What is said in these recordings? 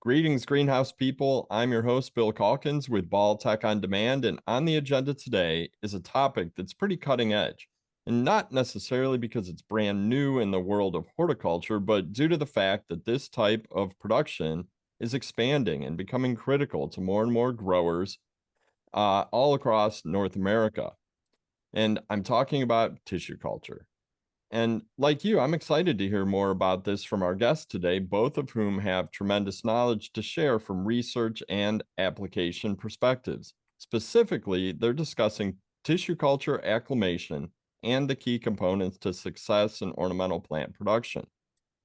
Greetings, greenhouse people. I'm your host, Bill Calkins with Ball Tech on Demand, and on the agenda today is a topic that's pretty cutting edge, and not necessarily because it's brand new in the world of horticulture, but due to the fact that this type of production is expanding and becoming critical to more and more growers all across North America. And I'm talking about tissue culture. And like you, I'm excited to hear more about this from our guests today, both of whom have tremendous knowledge to share from research and application perspectives. Specifically, they're discussing tissue culture acclimation and the key components to success in ornamental plant production.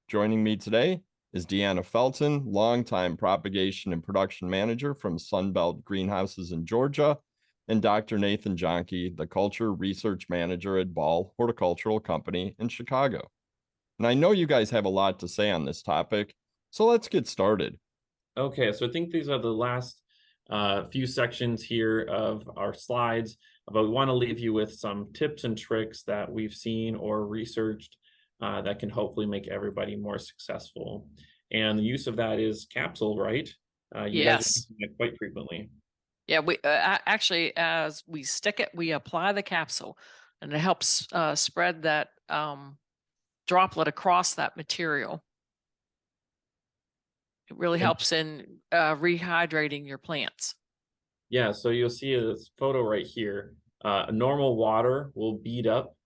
Joining me today is Deanna Felton, longtime propagation and production manager from Sunbelt Greenhouses in Georgia, and Dr. Nathan Jonke, the culture research manager at Ball Horticultural Company in Chicago. And I know you guys have a lot to say on this topic, so let's get started. Okay, so I think these are the last few sections here of our slides, but we want to leave you with some tips and tricks that we've seen or researched that can hopefully make everybody more successful. And the use of that is capsule, right? You guys are Yes. using it quite frequently. Yeah, we actually, as we stick it, we apply the capsule, and it helps spread that droplet across that material. It really helps in rehydrating your plants. Yeah, so you'll see this photo right here. Normal water will bead up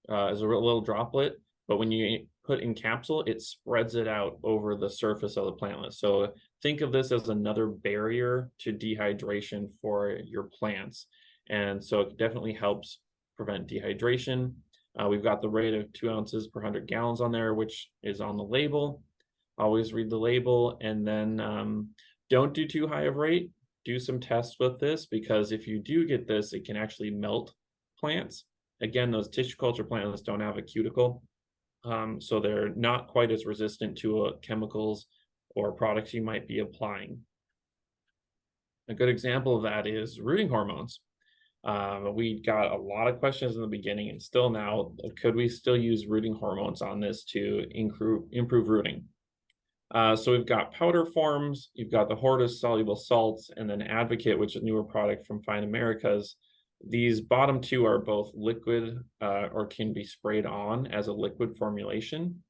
as a little droplet, but when you put in capsule, it spreads it out over the surface of the plantlet. So think of this as another barrier to dehydration for your plants. And so it definitely helps prevent dehydration. We've got the rate of 2 ounces per 100 gallons on there, which is on the label. Always read the label, and then don't do too high of rate. Do some tests with this, because if you do get this, it can actually melt plants. Again, those tissue culture plants don't have a cuticle, so they're not quite as resistant to chemicals or products you might be applying. A good example of that is rooting hormones. We got a lot of questions in the beginning, and still now, could we still use rooting hormones on this to improve rooting? So we've got powder forms, you've got the Hortus soluble salts, and then Advocate, which is a newer product from Fine Americas. These bottom two are both liquid or can be sprayed on as a liquid formulation.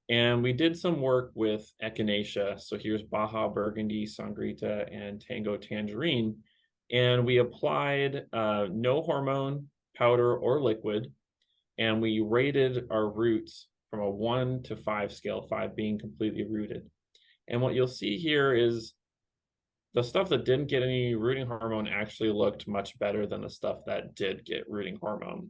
And we did some work with Echinacea. So here's Baja Burgundy, Sangrita, and Tango Tangerine. And we applied no hormone, powder, or liquid, and we rated our roots from a 1 to 5 scale, 5 being completely rooted. And what you'll see here is the stuff that didn't get any rooting hormone actually looked much better than the stuff that did get rooting hormone.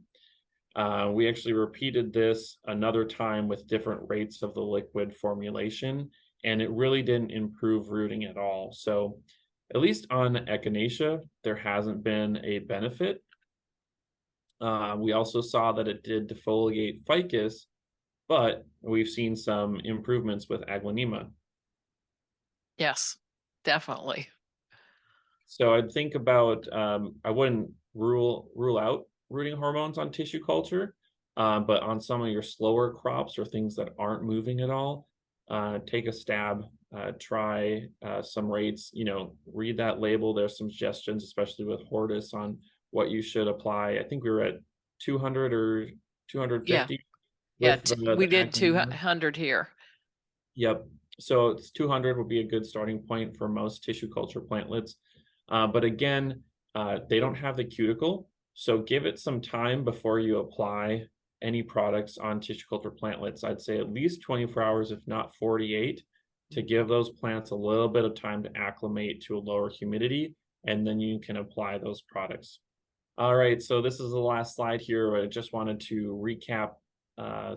We actually repeated this another time with different rates of the liquid formulation, and it really didn't improve rooting at all. So at least on Echinacea, there hasn't been a benefit. We also saw that it did defoliate ficus, but we've seen some improvements with Aglaonema. Yes, definitely. So I'd think about, I wouldn't rule out rooting hormones on tissue culture, but on some of your slower crops or things that aren't moving at all, take a stab, try some rates, read that label. There's some suggestions, especially with Hortus, on what you should apply. I think we were at 200 or 250. Yeah, we did Aglaonema. 200 here. Yep. So it's 200 would be a good starting point for most tissue culture plantlets. But again, they don't have the cuticle. So give it some time before you apply any products on tissue culture plantlets. I'd say at least 24 hours, if not 48, to give those plants a little bit of time to acclimate to a lower humidity, and then you can apply those products. All right, so this is the last slide here. I just wanted to recap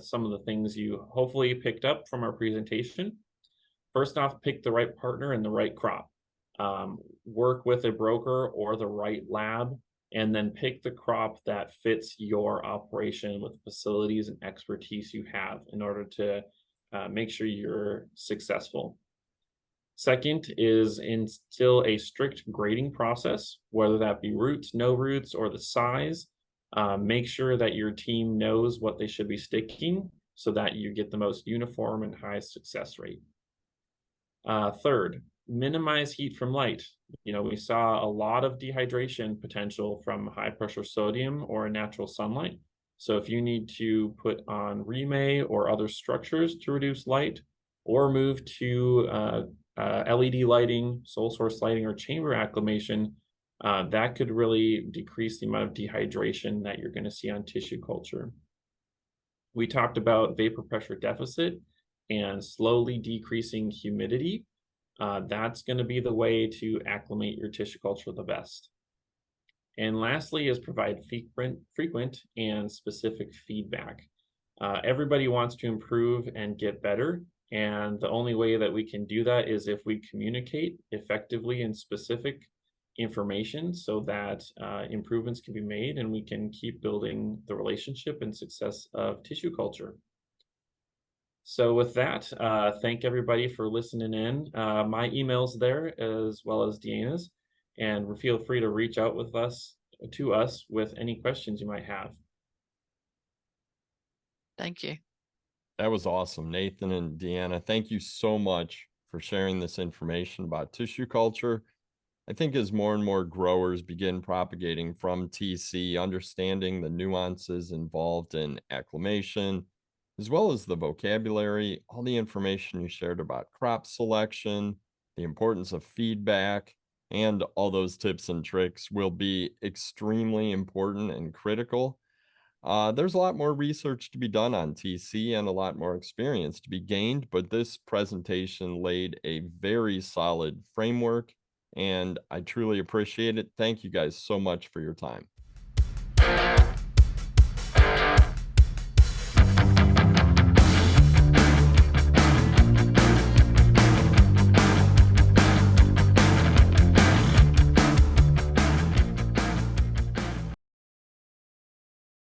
some of the things you hopefully picked up from our presentation. First off, pick the right partner and the right crop. Work with a broker or the right lab, and then pick the crop that fits your operation with the facilities and expertise you have in order to make sure you're successful. Second is instill a strict grading process, whether that be roots, no roots, or the size. Make sure that your team knows what they should be sticking so that you get the most uniform and highest success rate. Third, minimize heat from light. We saw a lot of dehydration potential from high pressure sodium or natural sunlight. So if you need to put on remay or other structures to reduce light, or move to LED lighting, sole source lighting, or chamber acclimation, that could really decrease the amount of dehydration that you're going to see on tissue culture. We talked about vapor pressure deficit and slowly decreasing humidity. That's going to be the way to acclimate your tissue culture the best. And lastly is provide frequent and specific feedback. Everybody wants to improve and get better. And the only way that we can do that is if we communicate effectively and specific information so that improvements can be made and we can keep building the relationship and success of tissue culture. So with that, thank everybody for listening in. My email's there as well as Deanna's, and feel free to reach out with us with any questions you might have. Thank you. That was awesome, Nathan and Deanna. Thank you so much for sharing this information about tissue culture. I think as more and more growers begin propagating from TC, understanding the nuances involved in acclimation, as well as the vocabulary, all the information you shared about crop selection, the importance of feedback, and all those tips and tricks will be extremely important and critical. There's a lot more research to be done on TC and a lot more experience to be gained, but this presentation laid a very solid framework, and I truly appreciate it. Thank you guys so much for your time.